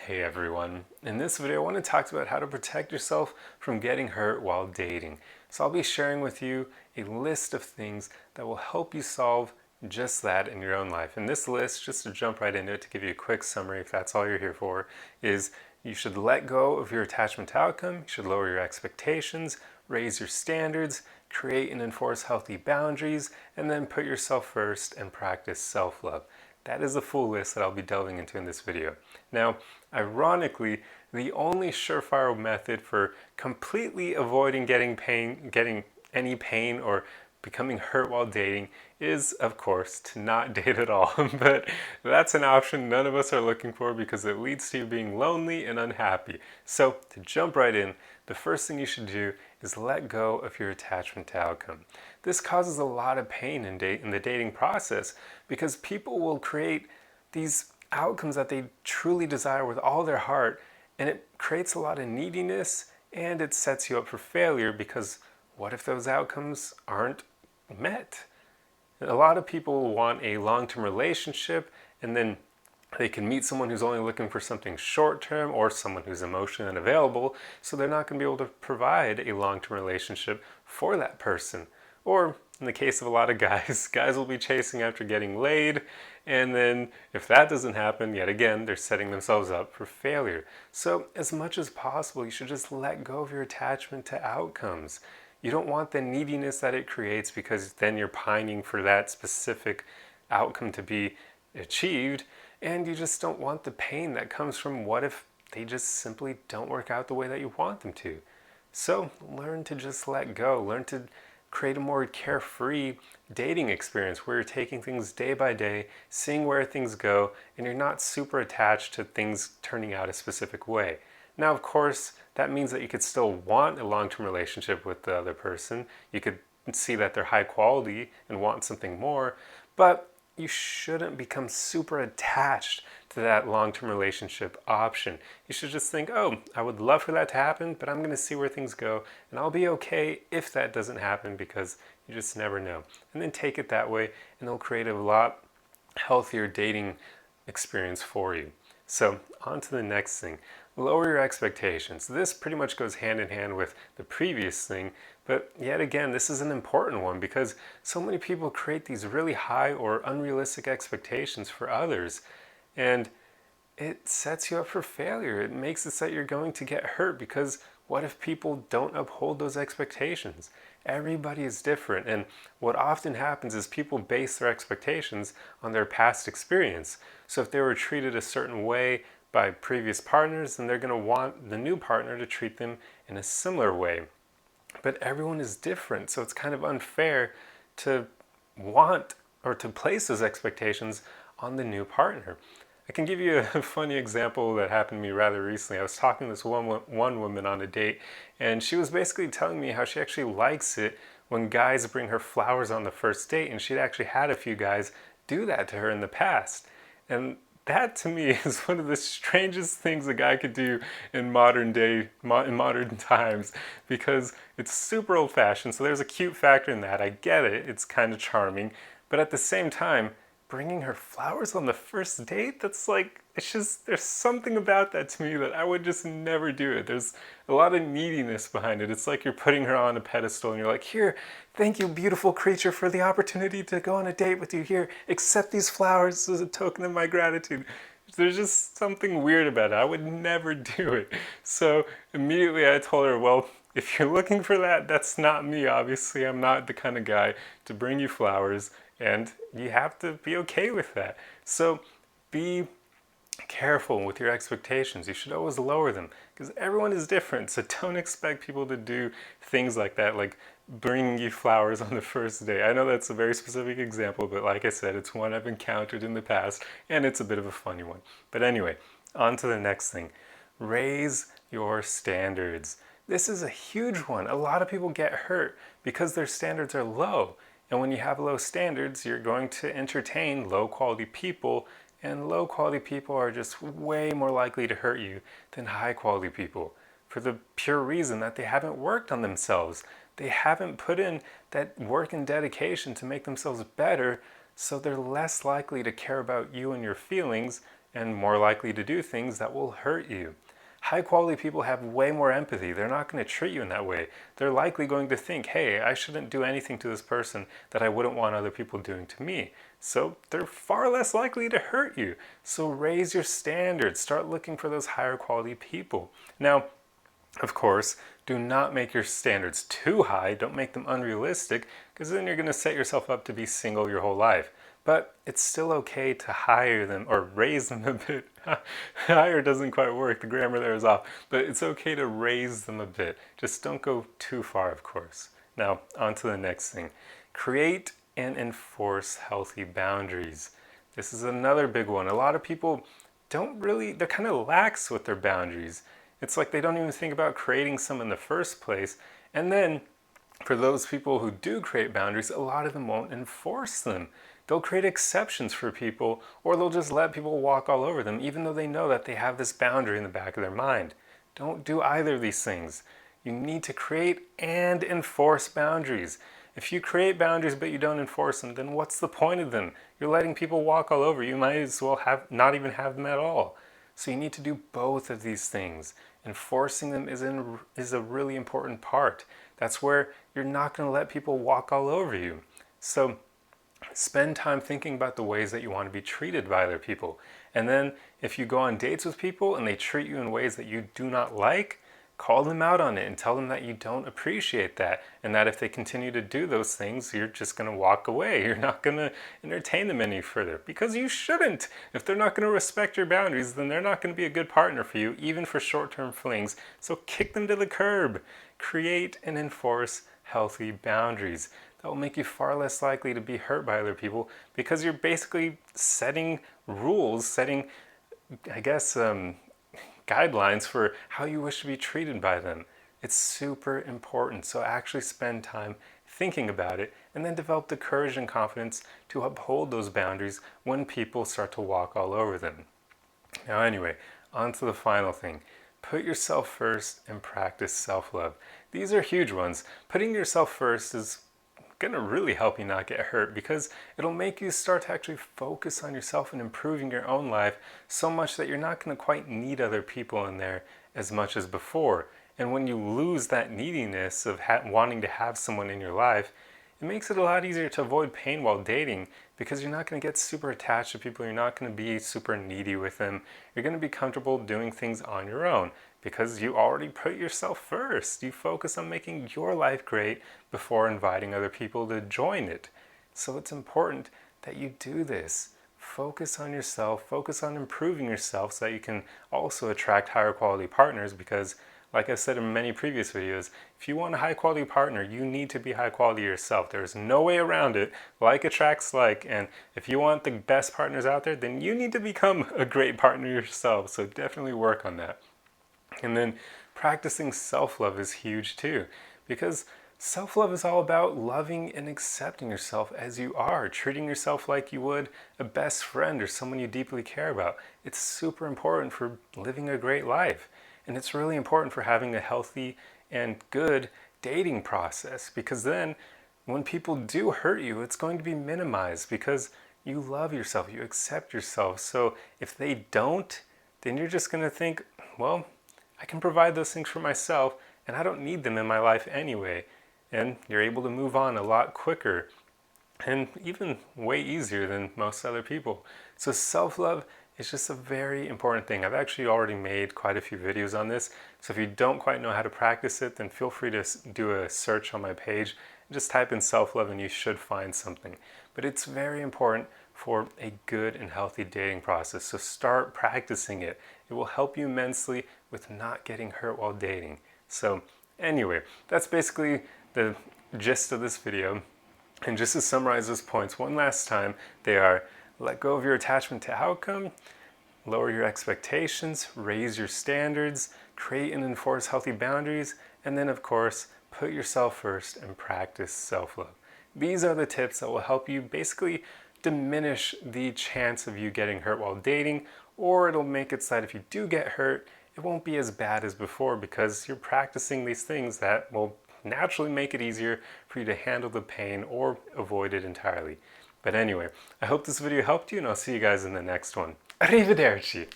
Hey everyone, in this video I want to talk about how to protect yourself from getting hurt while dating. So I'll be sharing with you a list of things that will help you solve just that in your own life. And this list, just to jump right into it, to give you a quick summary if that's all you're here for, is you should let go of your attachment to outcome, you should lower your expectations, raise your standards, create and enforce healthy boundaries, and then put yourself first and practice self-love. That is the full list that I'll be delving into in this video. Now, ironically, the only surefire method for completely avoiding getting any pain or becoming hurt while dating is, of course, to not date at all. But that's an option none of us are looking for because it leads to you being lonely and unhappy. So, to jump right in, the first thing you should do is let go of your attachment to outcome. This causes a lot of pain in the dating process because people will create these outcomes that they truly desire with all their heart, and it creates a lot of neediness and it sets you up for failure because what if those outcomes aren't met? A lot of people want a long-term relationship and then they can meet someone who's only looking for something short-term or someone who's emotionally unavailable, so they're not going to be able to provide a long-term relationship for that person. Or in the case of a lot of guys, guys will be chasing after getting laid, and then if that doesn't happen, yet again, they're setting themselves up for failure. So as much as possible, you should just let go of your attachment to outcomes. You don't want the neediness that it creates because then you're pining for that specific outcome to be achieved, and you just don't want the pain that comes from what if they just simply don't work out the way that you want them to. So learn to just let go. Learn to create a more carefree dating experience where you're taking things day by day, seeing where things go, and you're not super attached to things turning out a specific way. Now, of course, that means that you could still want a long-term relationship with the other person. You could see that they're high quality and want something more, but you shouldn't become super attached to that long-term relationship option. You should just think, oh, I would love for that to happen, but I'm going to see where things go, and I'll be okay if that doesn't happen because you just never know. And then take it that way, and it'll create a lot healthier dating experience for you. So on to the next thing. Lower your expectations. This pretty much goes hand in hand with the previous thing, but yet again, this is an important one because so many people create these really high or unrealistic expectations for others, and it sets you up for failure. It makes it so that you're going to get hurt because what if people don't uphold those expectations? Everybody is different, and what often happens is people base their expectations on their past experience. So if they were treated a certain way by previous partners, then they're going to want the new partner to treat them in a similar way. But everyone is different, so it's kind of unfair to want or to place those expectations on the new partner. I can give you a funny example that happened to me rather recently. I was talking to this one woman on a date, and she was basically telling me how she actually likes it when guys bring her flowers on the first date, and she'd actually had a few guys do that to her in the past. And that to me is one of the strangest things a guy could do in modern times because it's super old fashioned. So there's a cute factor in that. I get it. It's kind of charming. But at the same time, bringing her flowers on the first date, that's like, it's just, there's something about that to me that I would just never do it. There's a lot of neediness behind it. It's like you're putting her on a pedestal and you're like, here, thank you, beautiful creature, for the opportunity to go on a date with you. Here, accept these flowers as a token of my gratitude. There's just something weird about it. I would never do it. So immediately I told her, well, if you're looking for that, that's not me, obviously. I'm not the kind of guy to bring you flowers, and you have to be okay with that. So be careful with your expectations. You should always lower them because everyone is different. So don't expect people to do things like that, like bringing you flowers on the first day. I know that's a very specific example, but like I said, it's one I've encountered in the past, and it's a bit of a funny one. But anyway, on to the next thing. Raise your standards. This is a huge one. A lot of people get hurt because their standards are low. And when you have low standards, you're going to entertain low quality people, and low quality people are just way more likely to hurt you than high quality people for the pure reason that they haven't worked on themselves. They haven't put in that work and dedication to make themselves better, so they're less likely to care about you and your feelings, and more likely to do things that will hurt you. High quality people have way more empathy. They're not going to treat you in that way. They're likely going to think, hey, I shouldn't do anything to this person that I wouldn't want other people doing to me. So they're far less likely to hurt you. So raise your standards. Start looking for those higher quality people. Now, of course, do not make your standards too high. Don't make them unrealistic, because then you're going to set yourself up to be single your whole life. But it's still okay to hire them or raise them a bit. Hire doesn't quite work, the grammar there is off. But it's okay to raise them a bit. Just don't go too far, of course. Now, on to the next thing. Create and enforce healthy boundaries. This is another big one. A lot of people they're kind of lax with their boundaries. It's like they don't even think about creating some in the first place. And then for those people who do create boundaries, a lot of them won't enforce them. They'll create exceptions for people, or they'll just let people walk all over them, even though they know that they have this boundary in the back of their mind. Don't do either of these things. You need to create and enforce boundaries. If you create boundaries but you don't enforce them, then what's the point of them? You're letting people walk all over you. You might as well not even have them at all. So you need to do both of these things. Enforcing them is a really important part. That's where you're not going to let people walk all over you. So spend time thinking about the ways that you want to be treated by other people. And then if you go on dates with people and they treat you in ways that you do not like, call them out on it and tell them that you don't appreciate that, and that if they continue to do those things, you're just going to walk away. You're not going to entertain them any further, because you shouldn't. If they're not going to respect your boundaries, then they're not going to be a good partner for you, even for short-term flings. So kick them to the curb. Create and enforce healthy boundaries. That will make you far less likely to be hurt by other people, because you're basically setting rules, setting, I guess, guidelines for how you wish to be treated by them. It's super important. So actually spend time thinking about it, and then develop the courage and confidence to uphold those boundaries when people start to walk all over them. Now anyway, on to the final thing. Put yourself first and practice self-love. These are huge ones. Putting yourself first is going to really help you not get hurt, because it'll make you start to actually focus on yourself and improving your own life so much that you're not going to quite need other people in there as much as before. And when you lose that neediness of wanting to have someone in your life, it makes it a lot easier to avoid pain while dating, because you're not going to get super attached to people. You're not going to be super needy with them. You're going to be comfortable doing things on your own, because you already put yourself first. You focus on making your life great before inviting other people to join it. So it's important that you do this. Focus on yourself, focus on improving yourself so that you can also attract higher quality partners, because like I've said in many previous videos, if you want a high quality partner, you need to be high quality yourself. There's no way around it. Like attracts like, and if you want the best partners out there, then you need to become a great partner yourself. So definitely work on that. And then practicing self-love is huge too, because self-love is all about loving and accepting yourself as you are, treating yourself like you would a best friend or someone you deeply care about. It's super important for living a great life. And it's really important for having a healthy and good dating process, because then when people do hurt you, it's going to be minimized because you love yourself, you accept yourself. So if they don't, then you're just going to think, well, I can provide those things for myself and I don't need them in my life anyway. And you're able to move on a lot quicker and even way easier than most other people. So self-love is just a very important thing. I've actually already made quite a few videos on this. So if you don't quite know how to practice it, then feel free to do a search on my page. Just type in self-love and you should find something. But it's very important for a good and healthy dating process. So start practicing it. It will help you immensely with not getting hurt while dating. So anyway, that's basically the gist of this video. And just to summarize those points one last time, they are: let go of your attachment to outcome, lower your expectations, raise your standards, create and enforce healthy boundaries, and then of course, put yourself first and practice self-love. These are the tips that will help you basically diminish the chance of you getting hurt while dating, or it'll make it so that if you do get hurt, it won't be as bad as before, because you're practicing these things that will naturally make it easier for you to handle the pain or avoid it entirely. But anyway, I hope this video helped you, and I'll see you guys in the next one. Arrivederci!